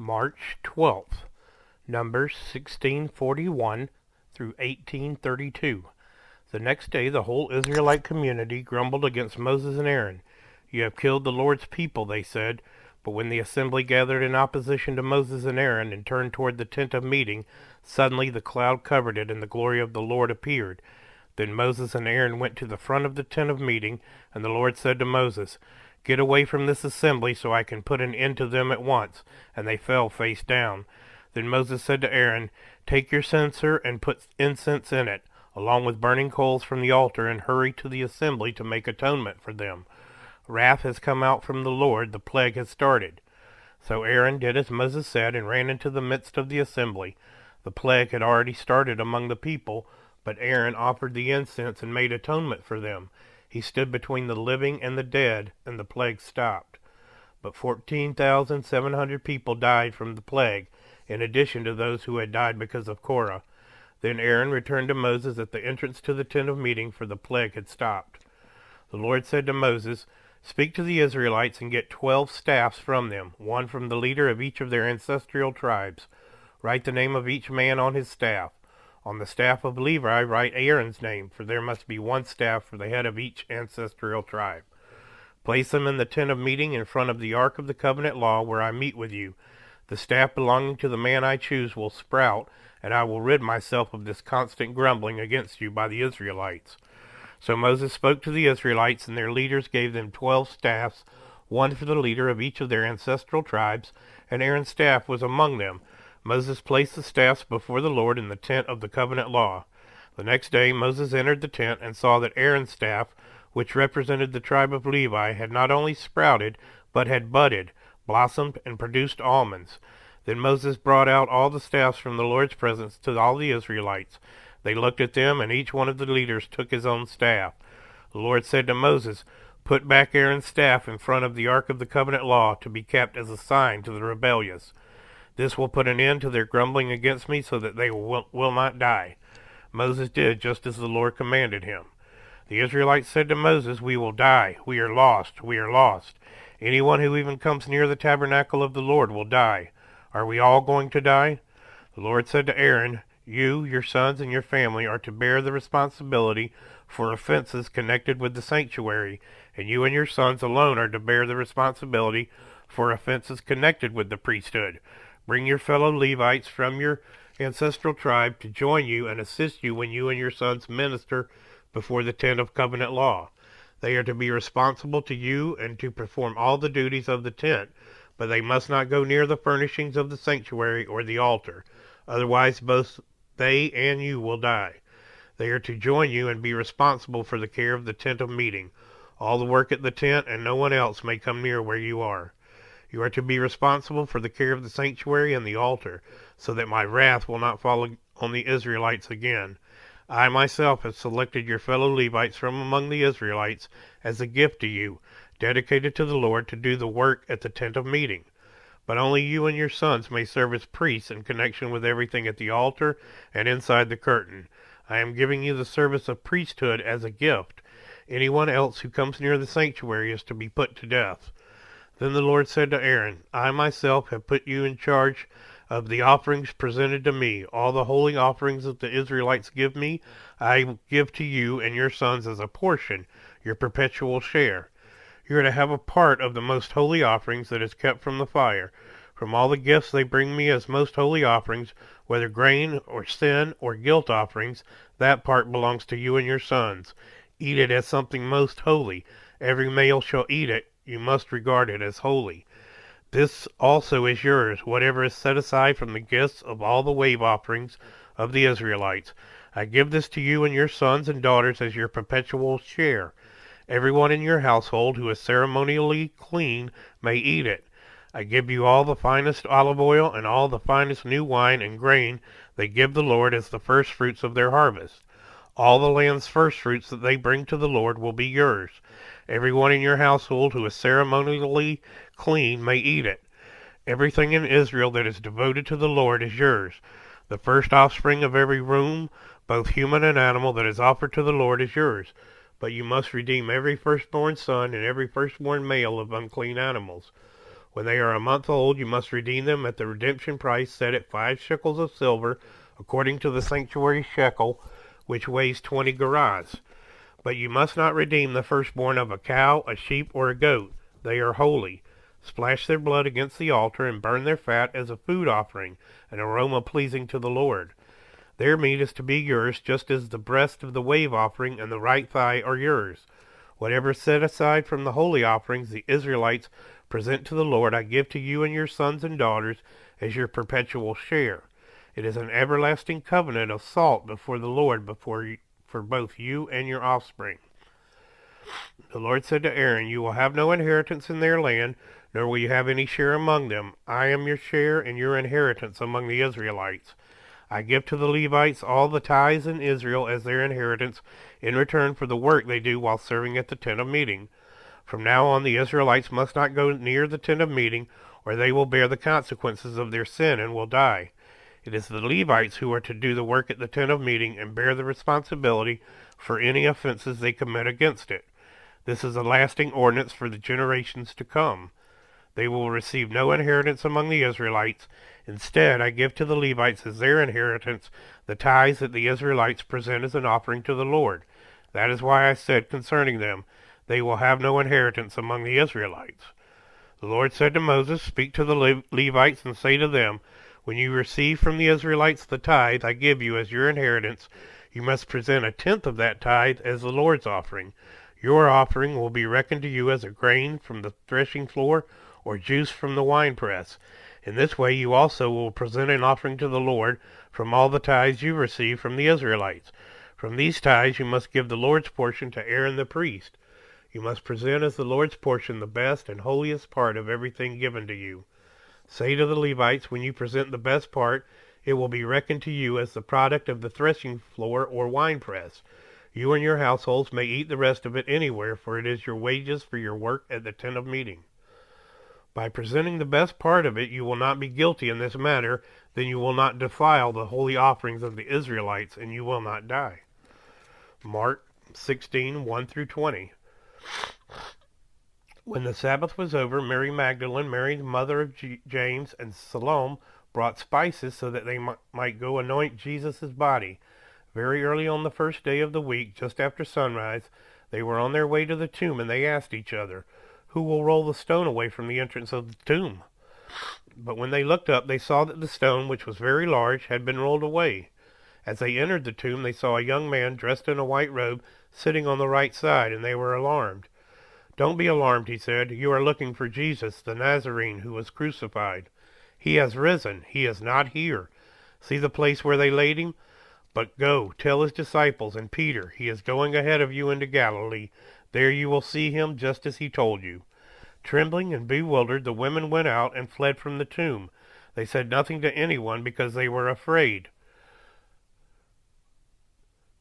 March 12th, Numbers 1641 through 1832. The next day the whole Israelite community grumbled against Moses and Aaron. "You have killed the Lord's people," they said. But when the assembly gathered in opposition to Moses and Aaron and turned toward the tent of meeting, suddenly the cloud covered it, and the glory of the Lord appeared. Then Moses and Aaron went to the front of the tent of meeting, and the Lord said to Moses, "Get away from this assembly so I can put an end to them at once." And they fell face down. Then Moses said to Aaron, "Take your censer and put incense in it, along with burning coals from the altar, and hurry to the assembly to make atonement for them. Wrath has come out from the Lord, the plague has started." So Aaron did as Moses said and ran into the midst of the assembly. The plague had already started among the people, but Aaron offered the incense and made atonement for them. He stood between the living and the dead, and the plague stopped. But 14,700 people died from the plague, in addition to those who had died because of Korah. Then Aaron returned to Moses at the entrance to the tent of meeting, for the plague had stopped. The Lord said to Moses, "Speak to the Israelites and get 12 staffs from them, one from the leader of each of their ancestral tribes. Write the name of each man on his staff. On the staff of Levi write Aaron's name, for there must be one staff for the head of each ancestral tribe. Place them in the tent of meeting in front of the ark of the covenant law where I meet with you. The staff belonging to the man I choose will sprout, and I will rid myself of this constant grumbling against you by the Israelites." So Moses spoke to the Israelites, and their leaders gave them 12 staffs, one for the leader of each of their ancestral tribes, and Aaron's staff was among them. Moses placed the staffs before the Lord in the tent of the covenant law. The next day Moses entered the tent and saw that Aaron's staff, which represented the tribe of Levi, had not only sprouted, but had budded, blossomed, and produced almonds. Then Moses brought out all the staffs from the Lord's presence to all the Israelites. They looked at them, and each one of the leaders took his own staff. The Lord said to Moses, "Put back Aaron's staff in front of the ark of the covenant law to be kept as a sign to the rebellious. This will put an end to their grumbling against me so that they will not die." Moses did just as the Lord commanded him. The Israelites said to Moses, "We will die. We are lost. We are lost. Anyone who even comes near the tabernacle of the Lord will die. Are we all going to die?" The Lord said to Aaron, "You, your sons, and your family are to bear the responsibility for offenses connected with the sanctuary, and you and your sons alone are to bear the responsibility for offenses connected with the priesthood. Bring your fellow Levites from your ancestral tribe to join you and assist you when you and your sons minister before the tent of covenant law. They are to be responsible to you and to perform all the duties of the tent, but they must not go near the furnishings of the sanctuary or the altar. Otherwise both they and you will die. They are to join you and be responsible for the care of the tent of meeting, all the work at the tent, and no one else may come near where you are. You are to be responsible for the care of the sanctuary and the altar, so that my wrath will not fall on the Israelites again. I myself have selected your fellow Levites from among the Israelites as a gift to you, dedicated to the Lord to do the work at the tent of meeting. But only you and your sons may serve as priests in connection with everything at the altar and inside the curtain. I am giving you the service of priesthood as a gift. Anyone else who comes near the sanctuary is to be put to death." Then the Lord said to Aaron, "I myself have put you in charge of the offerings presented to me. All the holy offerings that the Israelites give me, I give to you and your sons as a portion, your perpetual share. You are to have a part of the most holy offerings that is kept from the fire. From all the gifts they bring me as most holy offerings, whether grain or sin or guilt offerings, that part belongs to you and your sons. Eat it as something most holy. Every male shall eat it. You must regard it as holy. This also is yours, whatever is set aside from the gifts of all the wave offerings of the Israelites. I give this to you and your sons and daughters as your perpetual share. Everyone in your household who is ceremonially clean may eat it. I give you all the finest olive oil and all the finest new wine and grain they give the Lord as the first fruits of their harvest. All the land's first fruits that they bring to the Lord will be yours. Everyone in your household who is ceremonially clean may eat it. Everything in Israel that is devoted to the Lord is yours. The first offspring of every womb, both human and animal, that is offered to the Lord is yours. But you must redeem every firstborn son and every firstborn male of unclean animals. When they are a month old, you must redeem them at the redemption price set at 5 shekels of silver, according to the sanctuary shekel, which weighs 20 gerahs. But you must not redeem the firstborn of a cow, a sheep, or a goat. They are holy. Splash their blood against the altar and burn their fat as a food offering, an aroma pleasing to the Lord. Their meat is to be yours, just as the breast of the wave offering and the right thigh are yours. Whatever is set aside from the holy offerings the Israelites present to the Lord, I give to you and your sons and daughters as your perpetual share. It is an everlasting covenant of salt before the Lord, for both you and your offspring. The Lord said to Aaron, you will have no inheritance in their land, nor will you have any share among them. I am your share and your inheritance among the Israelites. I give to the Levites all the tithes in Israel as their inheritance in return for the work they do while serving at the tent of meeting. From now on, the Israelites must not go near the tent of meeting, or they will bear the consequences of their sin and will die. It is the Levites who are to do the work at the tent of meeting and bear the responsibility for any offenses they commit against it. This is a lasting ordinance for the generations to come. They will receive no inheritance among the Israelites. Instead, I give to the Levites as their inheritance the tithes that the Israelites present as an offering to the Lord. That is why I said concerning them, they will have no inheritance among the Israelites. The Lord said to Moses, speak to the Levites and say to them, when you receive from the Israelites the tithe I give you as your inheritance, you must present a tenth of that tithe as the Lord's offering. Your offering will be reckoned to you as a grain from the threshing floor or juice from the winepress. In this way you also will present an offering to the Lord from all the tithes you receive from the Israelites. From these tithes you must give the Lord's portion to Aaron the priest. You must present as the Lord's portion the best and holiest part of everything given to you. Say to the Levites, when you present the best part, it will be reckoned to you as the product of the threshing floor or winepress. You and your households may eat the rest of it anywhere, for it is your wages for your work at the tent of meeting. By presenting the best part of it, you will not be guilty in this matter, then you will not defile the holy offerings of the Israelites, and you will not die. Mark 16:1-20. When the Sabbath was over, Mary Magdalene, Mary the mother of James, and Salome brought spices so that they might go anoint Jesus' body. Very early on the first day of the week, just after sunrise, they were on their way to the tomb, and they asked each other, who will roll the stone away from the entrance of the tomb? But when they looked up, they saw that the stone, which was very large, had been rolled away. As they entered the tomb, they saw a young man dressed in a white robe sitting on the right side, and they were alarmed. Don't be alarmed, he said. You are looking for Jesus, the Nazarene, who was crucified. He has risen. He is not here. See the place where they laid him? But go, tell his disciples and Peter, he is going ahead of you into Galilee. There you will see him just as he told you. Trembling and bewildered, the women went out and fled from the tomb. They said nothing to anyone because they were afraid.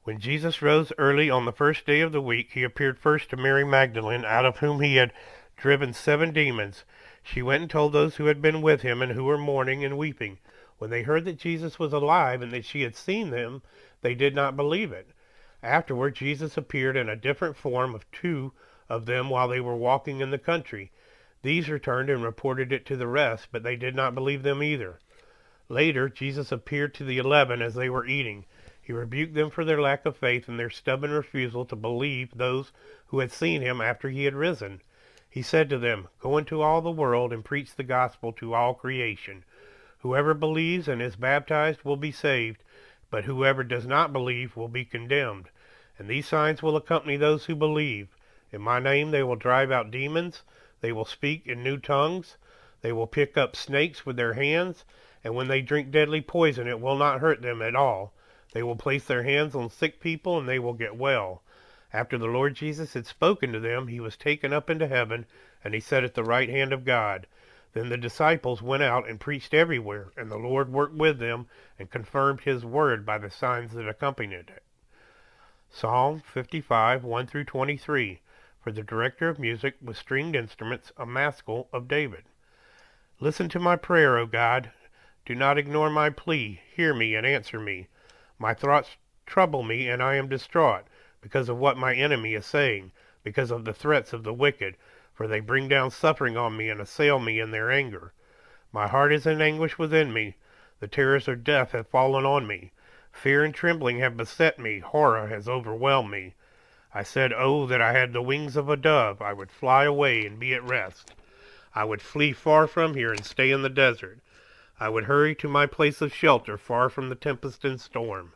When Jesus rose early on the first day of the week, he appeared first to Mary Magdalene, out of whom he had driven 7 demons. She went and told those who had been with him and who were mourning and weeping. When they heard that Jesus was alive and that she had seen him, they did not believe it. Afterward, Jesus appeared in a different form of 2 of them while they were walking in the country. These returned and reported it to the rest, but they did not believe them either. Later, Jesus appeared to the 11 as they were eating. He rebuked them for their lack of faith and their stubborn refusal to believe those who had seen him after he had risen. He said to them, go into all the world and preach the gospel to all creation. Whoever believes and is baptized will be saved, but whoever does not believe will be condemned. And these signs will accompany those who believe. In my name they will drive out demons, they will speak in new tongues, they will pick up snakes with their hands, and when they drink deadly poison it will not hurt them at all. They will place their hands on sick people and they will get well. After the Lord Jesus had spoken to them, he was taken up into heaven, and he sat at the right hand of God. Then the disciples went out and preached everywhere, and the Lord worked with them and confirmed his word by the signs that accompanied it. Psalm 55:1-23. For the director of music with stringed instruments, a maskil of David. Listen to my prayer, O God. Do not ignore my plea. Hear me and answer me. My thoughts trouble me, and I am distraught, because of what my enemy is saying, because of the threats of the wicked. for they bring down suffering on me and assail me in their anger. My heart is in anguish within me. The terrors of death have fallen on me. Fear and trembling have beset me. Horror has overwhelmed me. I said, oh, that I had the wings of a dove. I would fly away and be at rest. I would flee far from here and stay in the desert. I would hurry to my place of shelter, far from the tempest and storm.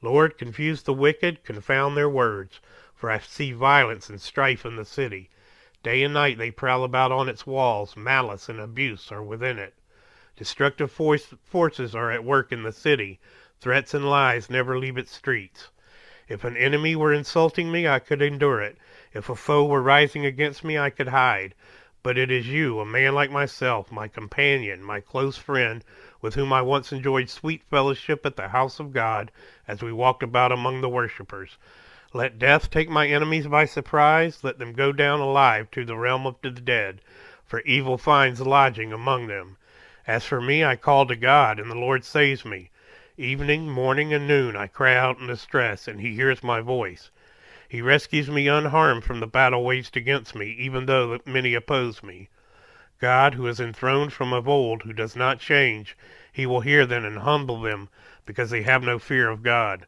Lord, confuse the wicked, confound their words, for I see violence and strife in the city. Day and night they prowl about on its walls. Malice and abuse are within it. Destructive forces are at work in the city. Threats and lies never leave its streets. If an enemy were insulting me, I could endure it. If a foe were rising against me, I could hide. But it is you, a man like myself, my companion, my close friend, with whom I once enjoyed sweet fellowship at the house of God as we walked about among the worshippers. Let death take my enemies by surprise. Let them go down alive to the realm of the dead, for evil finds lodging among them. As for me, I call to God, and the Lord saves me. Evening, morning, and noon I cry out in distress, and he hears my voice. He rescues me unharmed from the battle waged against me, even though many oppose me. God, who is enthroned from of old, who does not change, he will hear them and humble them, because they have no fear of God.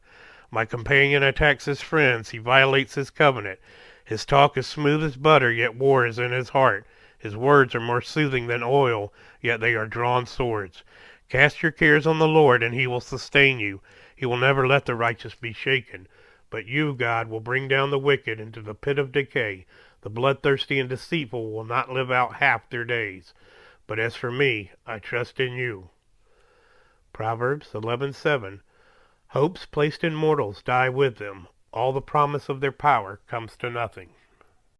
My companion attacks his friends, he violates his covenant. His talk is smooth as butter, yet war is in his heart. His words are more soothing than oil, yet they are drawn swords. Cast your cares on the Lord, and he will sustain you. He will never let the righteous be shaken. But you, God, will bring down the wicked into the pit of decay. The bloodthirsty and deceitful will not live out half their days. But as for me, I trust in you. Proverbs 11:7. Hopes placed in mortals die with them. All the promise of their power comes to nothing.